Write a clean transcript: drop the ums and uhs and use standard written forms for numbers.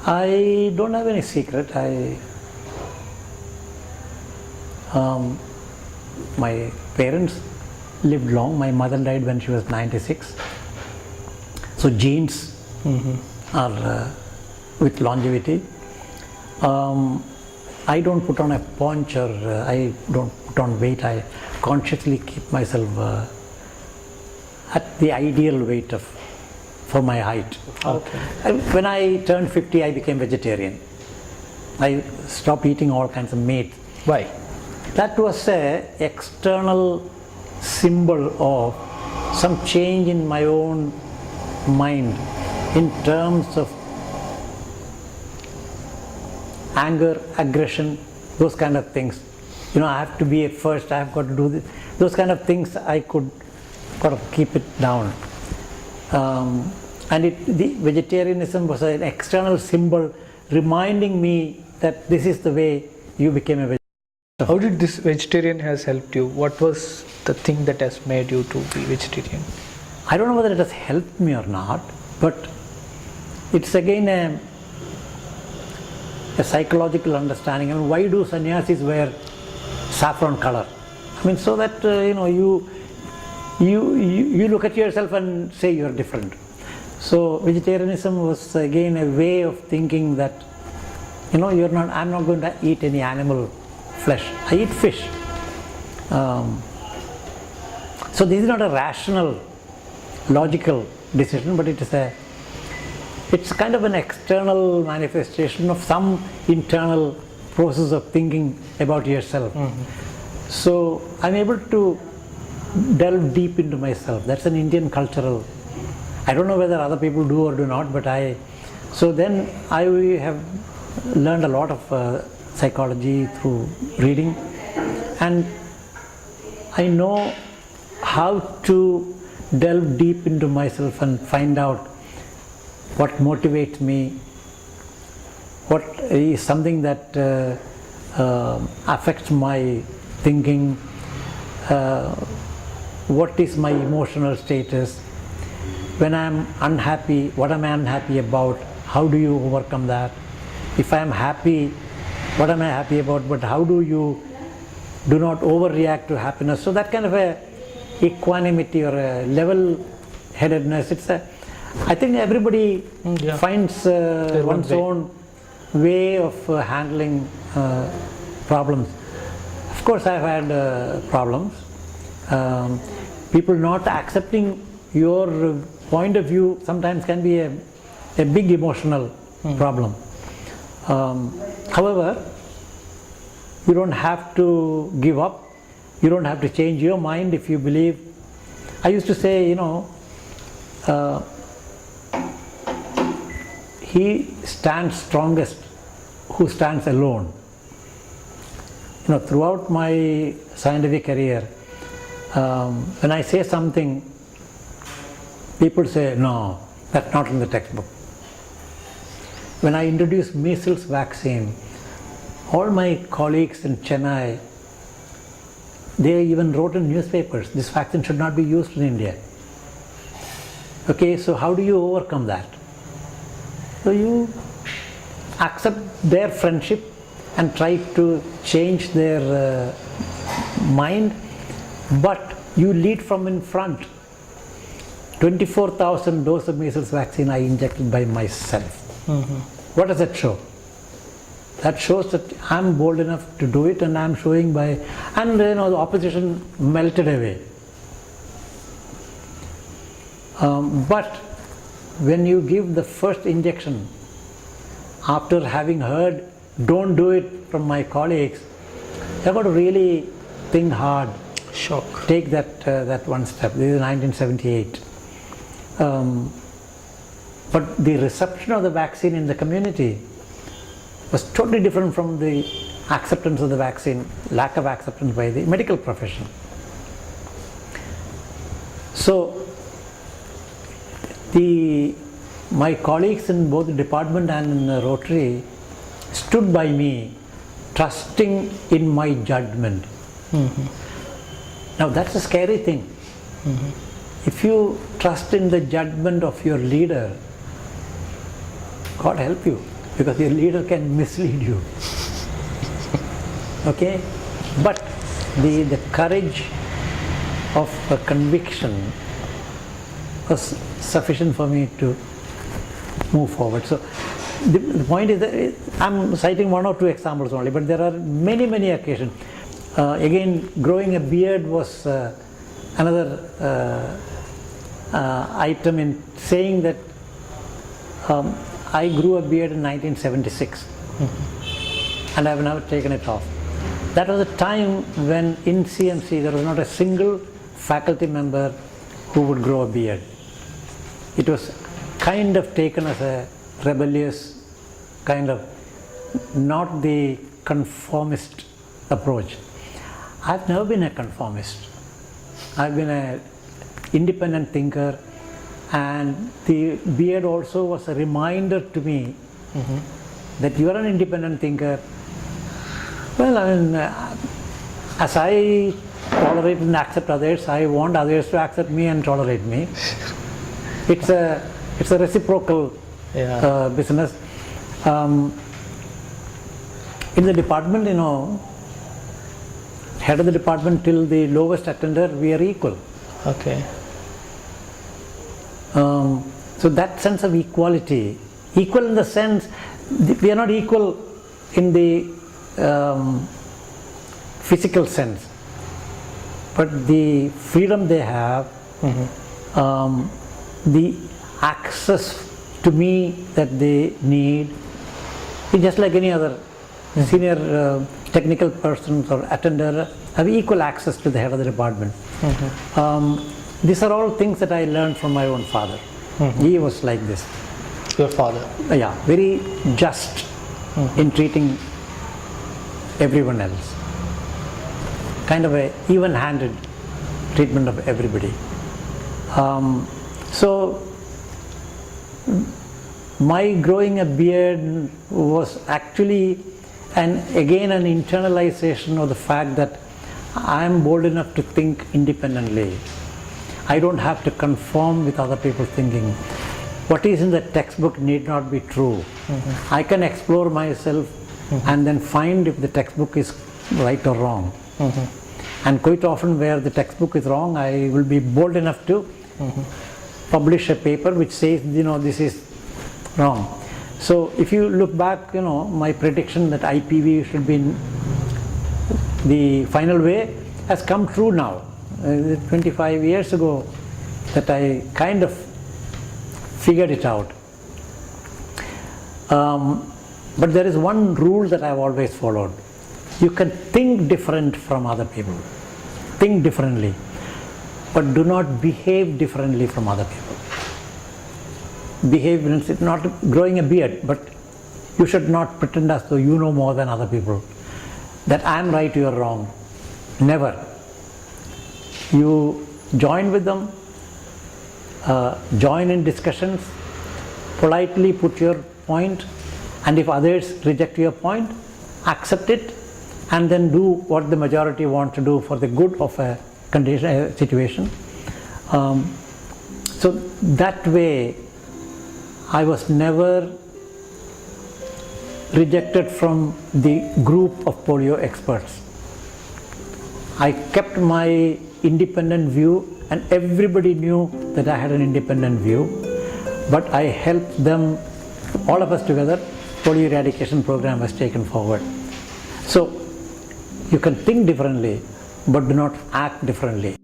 I don't have any secret. My parents lived long. My mother died when she was 96. So genes are with longevity. I don't put on a paunch or I don't put on weight. I consciously keep myself at the ideal weight for my height. Okay. When I turned 50, I became vegetarian. I stopped eating all kinds of meat. Why? That was an external symbol of some change in my own mind in terms of anger, aggression, those kind of things. You know, I have to be at first, I have got to do this. Those kind of things I could kind of keep it down. And the vegetarianism was an external symbol reminding me that this is the way you became a vegetarian. How did this vegetarian has helped you? What was the thing that has made you to be vegetarian? I don't know whether it has helped me or not, but it's again a psychological understanding. I mean, why do sannyasis wear saffron color? I mean, so that you look at yourself and say you are different. So vegetarianism was again a way of thinking that, you know, I'm not going to eat any animal flesh. I eat fish. So this is not a rational, logical decision, but it's kind of an external manifestation of some internal process of thinking about yourself. So I'm able to delve deep into myself. That's an Indian cultural. I don't know whether other people do or do not, but so then I have learned a lot of psychology through reading, and I know how to delve deep into myself and find out what motivates me, what is something that affects my thinking, what is my emotional status. When I am unhappy, what am I unhappy about? How do you overcome that? If I am happy, what am I happy about? But how do you do not overreact to happiness? So that kind of a equanimity or a level-headedness. I think everybody finds one's own way of handling problems. Of course, I've had problems. People not accepting your point of view sometimes can be a big emotional problem. However, you don't have to give up. You don't have to change your mind if you believe. I used to say, you know, he stands strongest who stands alone. You know, throughout my scientific career, when I say something, people say, no, that's not in the textbook. When I introduced measles vaccine, all my colleagues in Chennai, they even wrote in newspapers, this vaccine should not be used in India. Okay, so how do you overcome that? So you accept their friendship and try to change their mind, but you lead from in front. 24,000 doses of measles vaccine I injected by myself. What does that show? That shows that I'm bold enough to do it, and I'm showing by, and you know, the opposition melted away. But when you give the first injection, after having heard, don't do it from my colleagues, you've got to really think hard. Shock. Take that one step. This is 1978. But the reception of the vaccine in the community was totally different from the acceptance of the vaccine, lack of acceptance by the medical profession. So my colleagues in both the department and in the Rotary stood by me, trusting in my judgment. Now that's a scary thing. If you trust in the judgment of your leader, God help you. because your leader can mislead you. Okay? But the courage of a conviction was sufficient for me to move forward. So the point is that I'm citing one or two examples only, but there are many occasions. Again, growing a beard was another item in saying that I grew a beard in 1976 and I have never taken it off. That was a time when in CMC there was not a single faculty member who would grow a beard. It was kind of taken as a rebellious kind of, not the conformist approach. I've never been a conformist. I've been an independent thinker, and the beard also was a reminder to me that you are an independent thinker. Well, I mean, as I tolerate and accept others, I want others to accept me and tolerate me. It's a reciprocal business. In the department, head of the department till the lowest attender, we are equal. Okay. So that sense of equality, equal in the sense, we are not equal in the physical sense, but the freedom they have, the access to me that they need, is just like any other senior technical persons or attender have equal access to the head of the department. These are all things that I learned from my own father. He was like this. Your father? Yeah, very just in treating everyone else. Kind of a even-handed treatment of everybody. So my growing a beard was actually again an internalization of the fact that I am bold enough to think independently. I don't have to conform with other people's thinking. What is in the textbook need not be true. I can explore myself and then find if the textbook is right or wrong. And quite often where the textbook is wrong, I will be bold enough to publish a paper which says, this is wrong. So if you look back, my prediction that IPV should be in the final way has come true now. 25 years ago that I kind of figured it out. But there is one rule that I've always followed. You can think different from other people. Think differently. But do not behave differently from other people. Behave means it's not growing a beard, but you should not pretend as though you know more than other people. That I'm right, you're wrong. Never. You join with them, join in discussions, politely put your point, and if others reject your point, accept it, and then do what the majority want to do for the good of a condition, a situation. So that way, I was never rejected from the group of polio experts. I kept my independent view, and everybody knew that I had an independent view, but I helped them, all of us together. Polio eradication program was taken forward. So you can think differently, but do not act differently.